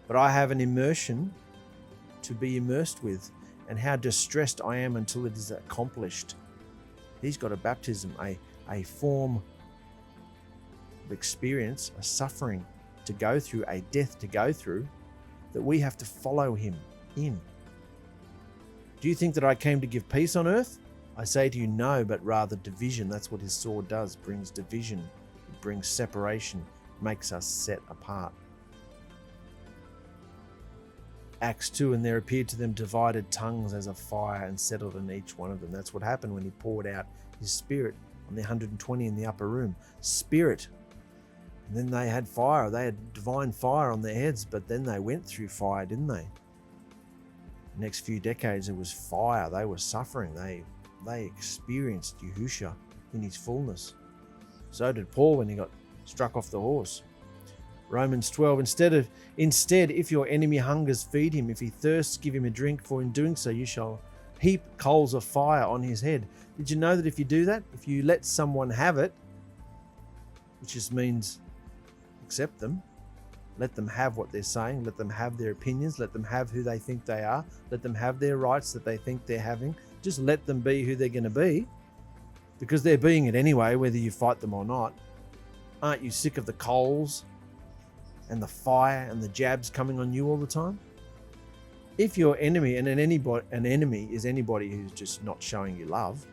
But I have an immersion to be immersed with, and how distressed I am until it is accomplished. He's got a baptism, a form of experience, a suffering to go through, a death to go through, that we have to follow him in. Do you think that I came to give peace on earth? I say to you, no, but rather division. That's what his sword does, brings division, it brings separation, makes us set apart. Acts 2, and there appeared to them divided tongues as of fire and settled in each one of them. That's what happened when he poured out his spirit on the 120 in the upper room. Spirit. And then they had fire. They had divine fire on their heads, but then they went through fire, didn't they? The next few decades, it was fire. They were suffering. They experienced Yahusha in his fullness. So did Paul when he got struck off the horse. Romans 12, instead, if your enemy hungers, feed him. If he thirsts, give him a drink, for in doing so you shall heap coals of fire on his head. Did you know that if you do that, if you let someone have it, which just means accept them, let them have what they're saying, let them have their opinions, let them have who they think they are, let them have their rights that they think they're having, just let them be who they're going to be, because they're being it anyway, whether you fight them or not. Aren't you sick of the coals and the fire and the jabs coming on you all the time? If your enemy, and an enemy is anybody who's just not showing you love,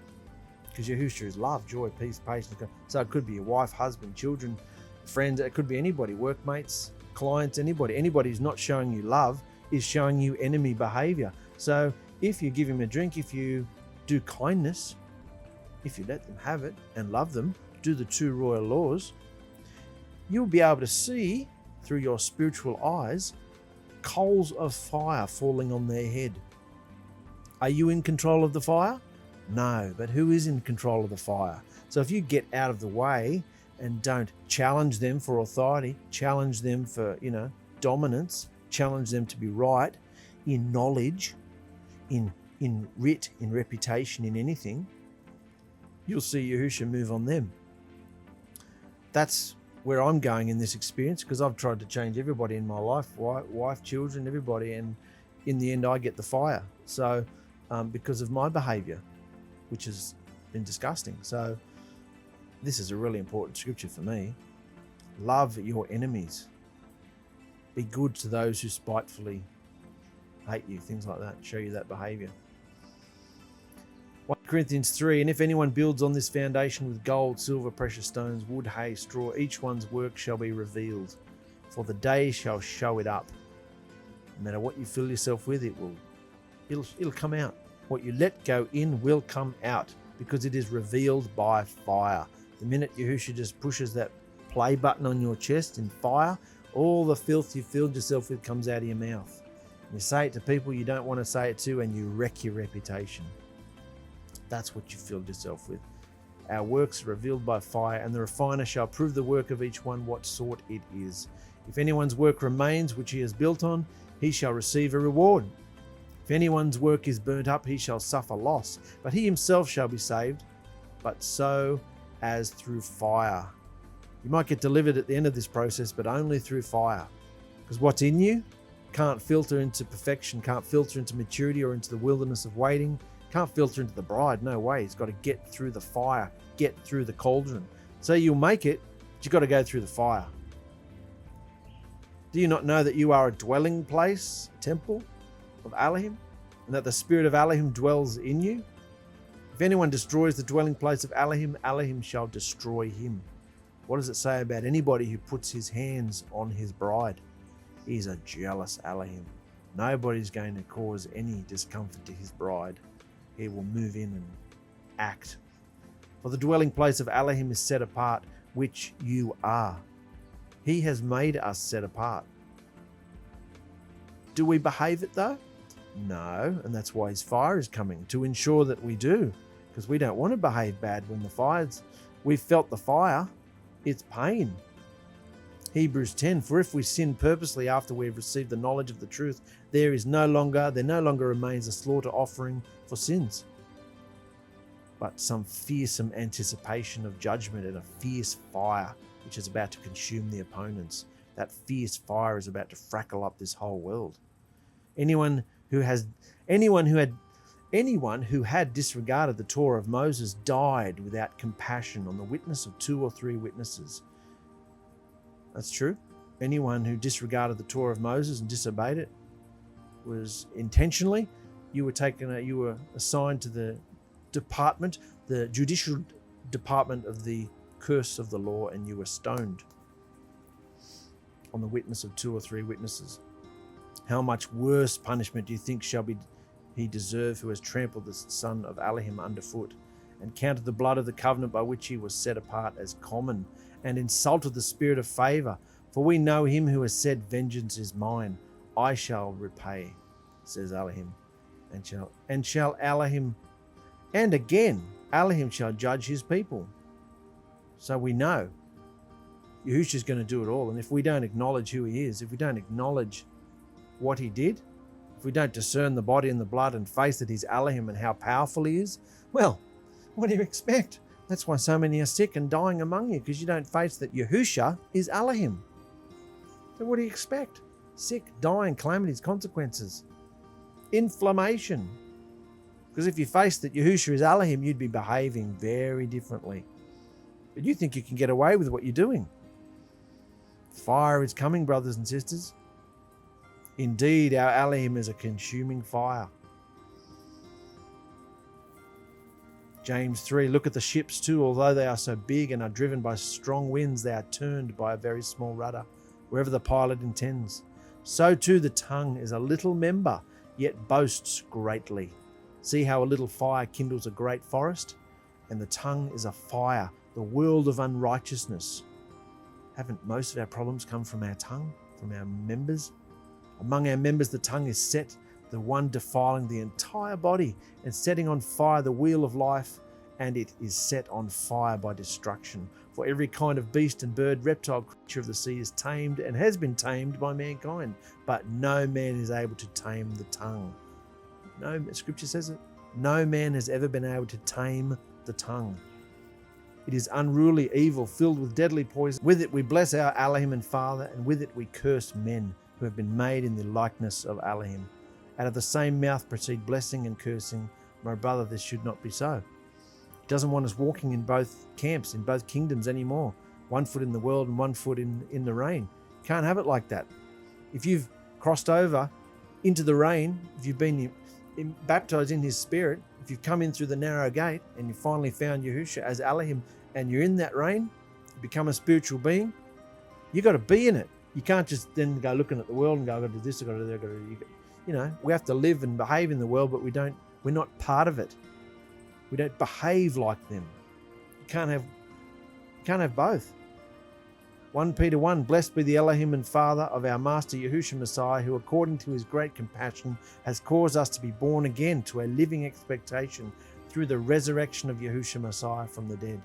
because Yahusha is love, joy, peace, patience. So it could be your wife, husband, children, friends. It could be anybody, workmates, clients, anybody who's not showing you love is showing you enemy behavior. So if you give him a drink, if you do kindness, if you let them have it and love them, do the 2 royal laws, you'll be able to see through your spiritual eyes coals of fire falling on their head. Are you in control of the fire? No, but who is in control of the fire? So if you get out of the way and don't challenge them for authority, challenge them for, dominance, challenge them to be right in knowledge, in writ, in reputation, in anything, you'll see Yahusha move on them. That's where I'm going in this experience, because I've tried to change everybody in my life, wife, children, everybody, and in the end I get the fire. So because of my behavior, which has been disgusting. So this is a really important scripture for me. Love your enemies. Be good to those who spitefully hate you, things like that, show you that behavior. 1 Corinthians 3, and if anyone builds on this foundation with gold, silver, precious stones, wood, hay, straw, each one's work shall be revealed, for the day shall show it up. No matter what you fill yourself with, it'll come out. What you let go in will come out, because it is revealed by fire. The minute Yahusha just pushes that play button on your chest in fire, all the filth you filled yourself with comes out of your mouth. You say it to people you don't want to say it to, and you wreck your reputation. That's what you filled yourself with. Our works are revealed by fire, and the refiner shall prove the work of each one, what sort it is. If anyone's work remains, which he has built on, he shall receive a reward. If anyone's work is burnt up, he shall suffer loss, but he himself shall be saved, but so as through fire. You might get delivered at the end of this process, but only through fire. Because what's in you can't filter into perfection, can't filter into maturity or into the wilderness of waiting, can't filter into the bride. No way. It's got to get through the fire, get through the cauldron. So you'll make it, but you've got to go through the fire. Do you not know that you are a dwelling place, temple of Elohim, and that the spirit of Elohim dwells in you? If anyone destroys the dwelling place of Elohim, Elohim shall destroy him. What does it say about anybody who puts his hands on his bride? He's a jealous Elohim. Nobody's going to cause any discomfort to his bride. He will move in and act. For the dwelling place of Elohim is set apart, which you are. He has made us set apart. Do we behave it though? No, and that's why his fire is coming, to ensure that we do, because we don't want to behave bad when the fire's... We've felt the fire. It's pain. Hebrews 10, for if we sin purposely after we have received the knowledge of the truth, there no longer remains a slaughter offering for sins, but some fearsome anticipation of judgment and a fierce fire which is about to consume the opponents. That fierce fire is about to frackle up this whole world. Anyone who had disregarded the Torah of Moses died without compassion on the witness of 2 or 3 witnesses. That's true. Anyone who disregarded the Torah of Moses and disobeyed it was intentionally. You were assigned to the department, the judicial department of the curse of the law, and you were stoned on the witness of 2 or 3 witnesses. How much worse punishment do you think shall he deserve who has trampled the son of Elohim underfoot, and counted the blood of the covenant by which he was set apart as common, and insulted the spirit of favor? For we know him who has said, vengeance is mine, I shall repay, says Elohim. And shall Elohim, and again, Elohim shall judge his people. So we know Yahusha is going to do it all. And if we don't acknowledge who he is, if we don't acknowledge what he did, if we don't discern the body and the blood and face that he's Elohim and how powerful he is, well, what do you expect? That's why so many are sick and dying among you, because you don't face that Yahusha is Elohim. So what do you expect? Sick, dying, calamities, consequences, inflammation. Because if you face that Yahusha is Elohim, you'd be behaving very differently. But you think you can get away with what you're doing. Fire is coming, brothers and sisters. Indeed, our Elohim is a consuming fire. James 3, look at the ships too. Although they are so big and are driven by strong winds, they are turned by a very small rudder, wherever the pilot intends. So too the tongue is a little member, yet boasts greatly. See how a little fire kindles a great forest? And the tongue is a fire, the world of unrighteousness. Haven't most of our problems come from our tongue, from our members? Among our members, the tongue is set, the one defiling the entire body and setting on fire the wheel of life, and it is set on fire by destruction. For every kind of beast and bird, reptile, creature of the sea is tamed and has been tamed by mankind, but no man is able to tame the tongue. No, Scripture says it. No man has ever been able to tame the tongue. It is unruly, evil, filled with deadly poison. With it we bless our Elohim and Father, and with it we curse men who have been made in the likeness of Elohim. Out of the same mouth proceed blessing and cursing. My brother, this should not be so. He doesn't want us walking in both camps, in both kingdoms anymore. 1 foot in the world and 1 foot in the rain. Can't have it like that. If you've crossed over into the rain, if you've been baptized in his spirit, if you've come in through the narrow gate and you finally found Yahusha as Elohim and you're in that rain, you become a spiritual being, you got to be in it. You can't just then go looking at the world and go, I've got to do this, I've got to do that, I've got to do. You know, we have to live and behave in the world, but we're not part of it. We don't behave like them. You can't have both. 1 Peter 1, blessed be the Elohim and Father of our Master Yahushua Messiah, who according to his great compassion has caused us to be born again to a living expectation through the resurrection of Yahushua Messiah from the dead,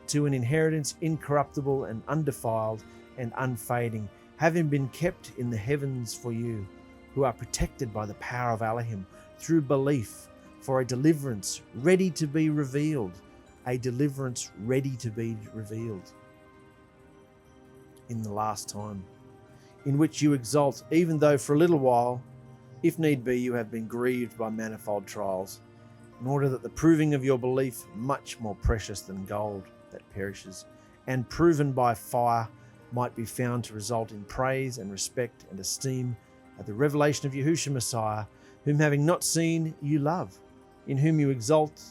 to an inheritance incorruptible and undefiled and unfading, having been kept in the heavens for you, who are protected by the power of Elohim through belief, for a deliverance ready to be revealed, a deliverance ready to be revealed in the last time, in which you exult, even though for a little while, if need be, you have been grieved by manifold trials, in order that the proving of your belief, much more precious than gold that perishes, and proven by fire might be found to result in praise and respect and esteem at the revelation of Yahusha Messiah, whom having not seen you love, in whom you exult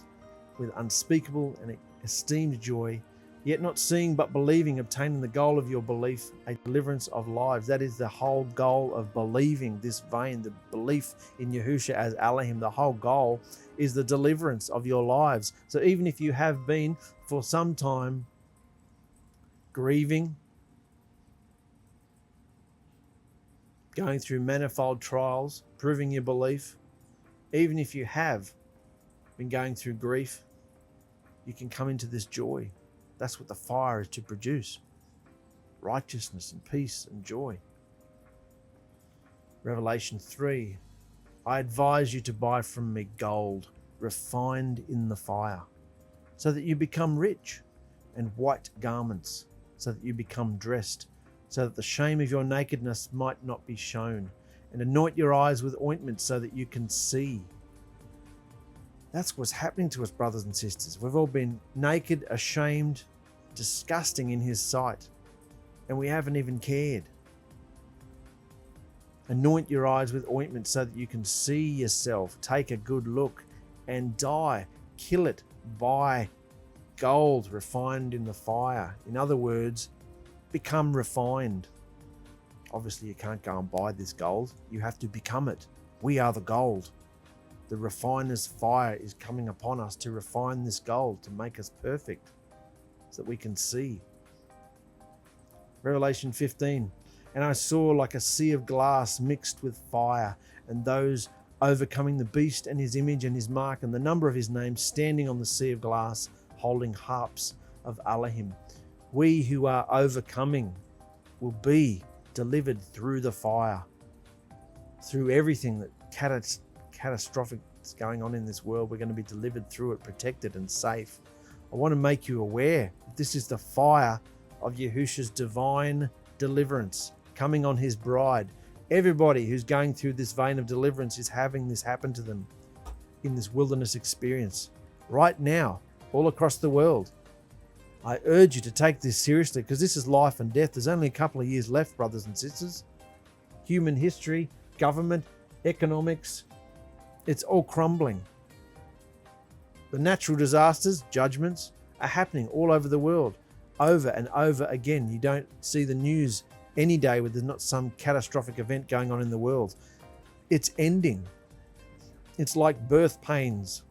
with unspeakable and esteemed joy, yet not seeing but believing, obtaining the goal of your belief, a deliverance of lives. That is the whole goal of believing this vein, the belief in Yahusha as Elohim. The whole goal is the deliverance of your lives. So even if you have been for some time grieving, going through manifold trials, proving your belief, even if you have been going through grief, you can come into this joy. That's what the fire is to produce. Righteousness and peace and joy. Revelation 3. I advise you to buy from me gold, refined in the fire, so that you become rich, and white garments, so that you become dressed, so that the shame of your nakedness might not be shown, and anoint your eyes with ointment so that you can see. That's what's happening to us, brothers and sisters. We've all been naked, ashamed, disgusting in his sight, and we haven't even cared. Anoint your eyes with ointment so that you can see yourself, take a good look, and die. Kill it by gold refined in the fire. In other words, become refined. Obviously, you can't go and buy this gold. You have to become it. We are the gold. The refiner's fire is coming upon us to refine this gold, to make us perfect, so that we can see. Revelation 15. And I saw like a sea of glass mixed with fire, and those overcoming the beast and his image and his mark and the number of his name, standing on the sea of glass, holding harps of Elohim. We who are overcoming will be delivered through the fire, through everything that catastrophic is going on in this world. We're going to be delivered through it, protected and safe. I want to make you aware that this is the fire of Yahusha's divine deliverance coming on his bride. Everybody who's going through this vein of deliverance is having this happen to them in this wilderness experience right now, all across the world. I urge you to take this seriously, because this is life and death. There's only a couple of years left, brothers and sisters. Human history, government, economics, it's all crumbling. The natural disasters, judgments, are happening all over the world, over and over again. You don't see the news any day where there's not some catastrophic event going on in the world. It's ending. It's like birth pains.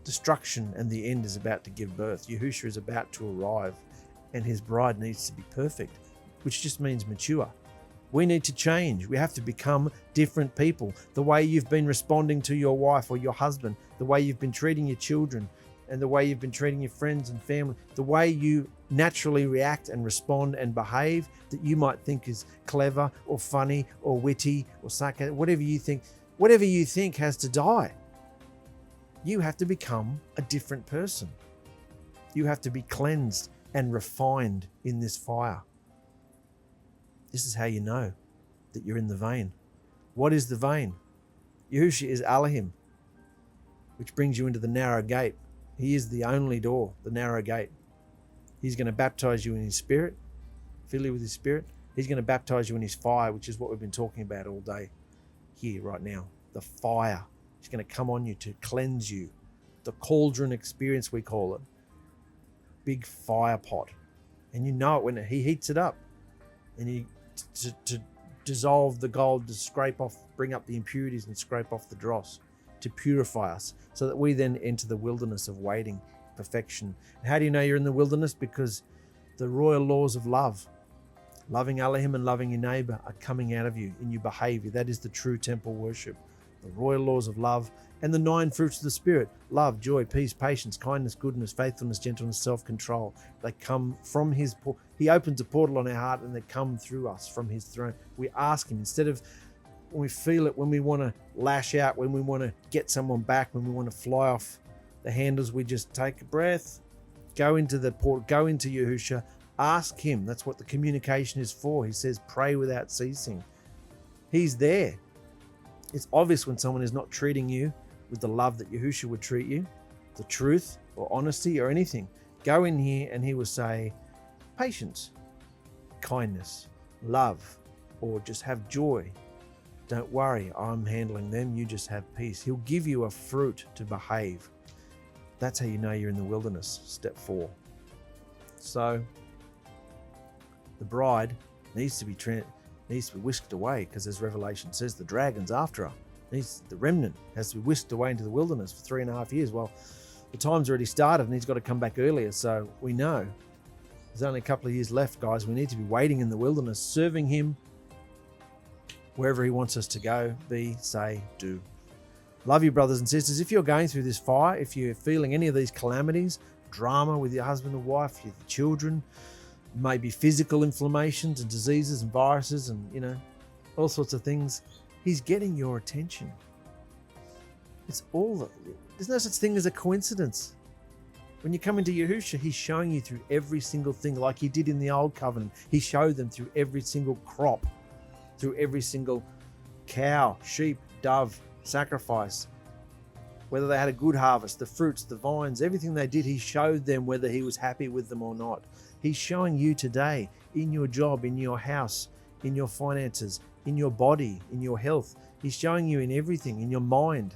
Destruction and the end is about to give birth. Yahusha is about to arrive, and his bride needs to be perfect, which just means mature. We need to change. We have to become different people. The way you've been responding to your wife or your husband, the way you've been treating your children, and the way you've been treating your friends and family, the way you naturally react and respond and behave that you might think is clever or funny or witty or sarcastic, whatever you think has to die. You have to become a different person. You have to be cleansed and refined in this fire. This is how you know that you're in the vein. What is the vein? Yahusha is Elohim, which brings you into the narrow gate. He is the only door, the narrow gate. He's going to baptize you in his spirit, fill you with his spirit. He's going to baptize you in his fire, which is what we've been talking about all day here right now. The fire. He's going to come on you to cleanse you. The cauldron experience, we call it. Big fire pot. And you know it when he heats it up. And to dissolve the gold, to scrape off, bring up the impurities and scrape off the dross, to purify us, so that we then enter the wilderness of waiting, perfection. And how do you know you're in the wilderness? Because the royal laws of love, loving Elohim and loving your neighbor, are coming out of you in your behavior. That is the true temple worship. The royal laws of love and the 9 fruits of the Spirit: love, joy, peace, patience, kindness, goodness, faithfulness, gentleness, self-control. They come from his he opens a portal on our heart, and they come through us from his throne. We ask him, instead of when we feel it, when we want to lash out, when we want to get someone back, when we want to fly off the handles, we just take a breath, go into the port, go into Yahusha, ask him. That's what the communication is for. He says, pray without ceasing. He's there. It's obvious when someone is not treating you with the love that Yahusha would treat you, the truth, or honesty or anything. Go in here and he will say patience, kindness, love, or just have joy. Don't worry, I'm handling them, you just have peace. He'll give you a fruit to behave. That's how you know you're in the wilderness, step 4. So the bride needs to be whisked away, because as Revelation says, the dragon's after her. The remnant has to be whisked away into the wilderness for 3.5 years. Well, the time's already started and he's got to come back earlier. So we know there's only a couple of years left, guys. We need to be waiting in the wilderness, serving him wherever he wants us to go, be, say, do. Love you, brothers and sisters. If you're going through this fire, if you're feeling any of these calamities, drama with your husband or wife, your children, maybe physical inflammations and diseases and viruses and, all sorts of things, he's getting your attention. There's no such thing as a coincidence. When you come into Yahusha, he's showing you through every single thing, like he did in the old covenant. He showed them through every single crop, through every single cow, sheep, dove, sacrifice. Whether they had a good harvest, the fruits, the vines, everything they did, he showed them whether he was happy with them or not. He's showing you today in your job, in your house, in your finances, in your body, in your health. He's showing you in everything, in your mind,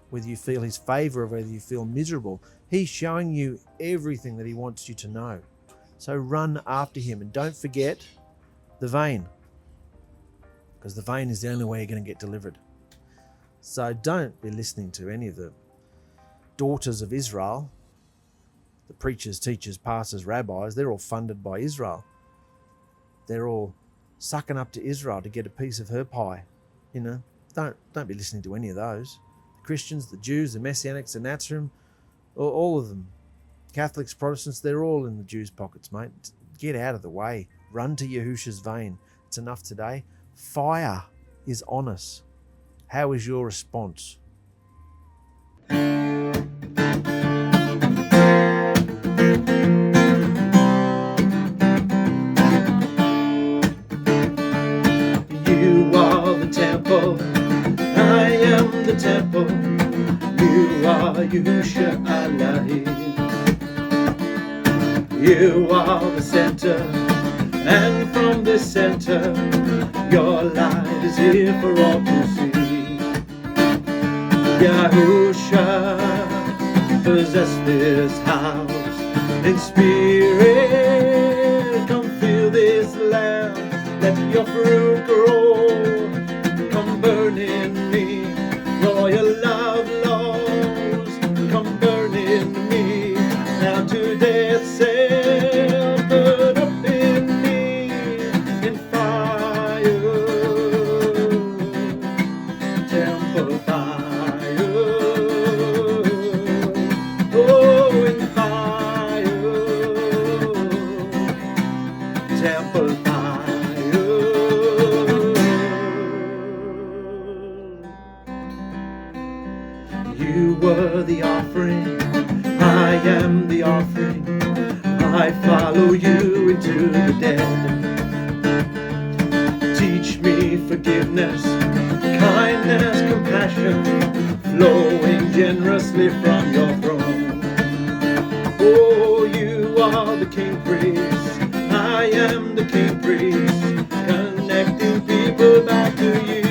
whether you feel his favor or whether you feel miserable. He's showing you everything that he wants you to know. So run after him, and don't forget the vein, because the vein is the only way you're going to get delivered. So don't be listening to any of the daughters of Israel, the preachers, teachers, pastors, rabbis. They're all funded by Israel. They're all sucking up to Israel to get a piece of her pie. Don't be listening to any of those. The Christians, the Jews, the Messianics, the Nazarene, all of them. Catholics, Protestants, they're all in the Jews' pockets, mate. Get out of the way. Run to Yahusha's vein. It's enough today. Fire is on us. How is your response? Temple, I am the temple. You are Yahusha Elohim. You are the center, and from the center, your light is here for all to see. Yahusha, possess this house in spirit. Come fill this land, let your fruit grow. Burn in me, royal love laws, come burn in me, now to death self, burn up in me, in fire, temple fire, oh, in fire, temple fire. You were the offering, I am the offering. I follow you into the dead. Teach me forgiveness, kindness, compassion, flowing generously from your throne. Oh, you are the king priest, I am the king priest, connecting people back to you.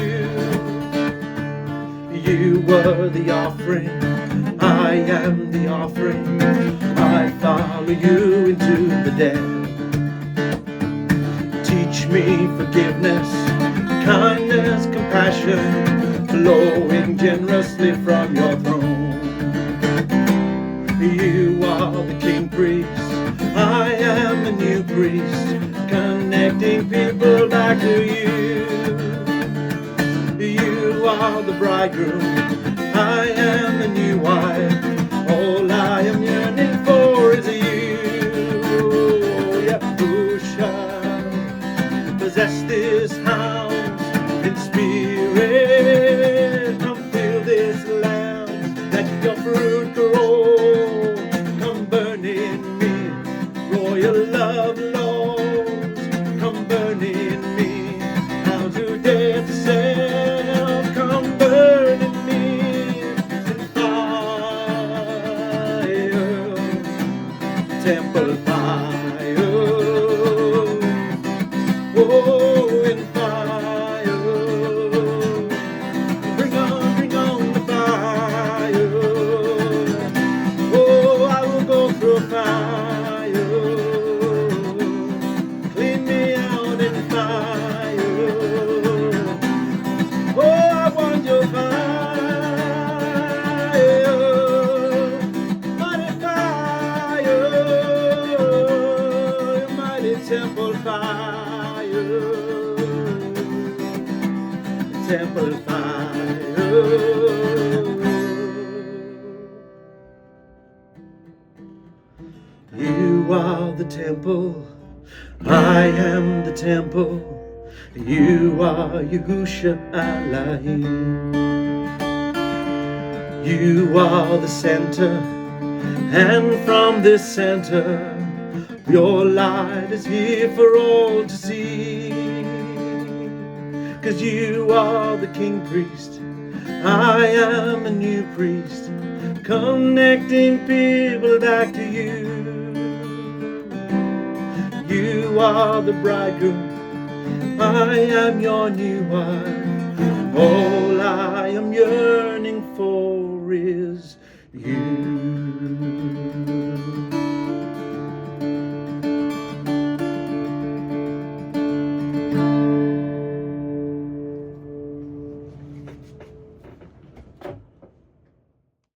You were the offering, I am the offering. I follow you into the dead. Teach me forgiveness, kindness, compassion, flowing generously from your throne. You are the king priest, I am the new priest, connecting people back to you. You are the bridegroom, I am the new wife. All I am yearning for is you. Yahusha, possess this house in spirit. Come fill this land, let your fruit grow. Come burn in me, royal love laws. Come burn in me, how to death self. Come burn in me in fire. temple fire. Oh, in fire. Bring on the fire. Oh, I will go through fire. Clean me out in fire. Oh, I want your fire. Temple fire, temple fire. You are the temple, I am the temple. You are Yahusha Elohim. You are the center, and from this center your light is here for all to see. 'Cause you are the king priest, I am a new priest, connecting people back to you. You are the bridegroom, I am your new wife. All I am yearning for is you.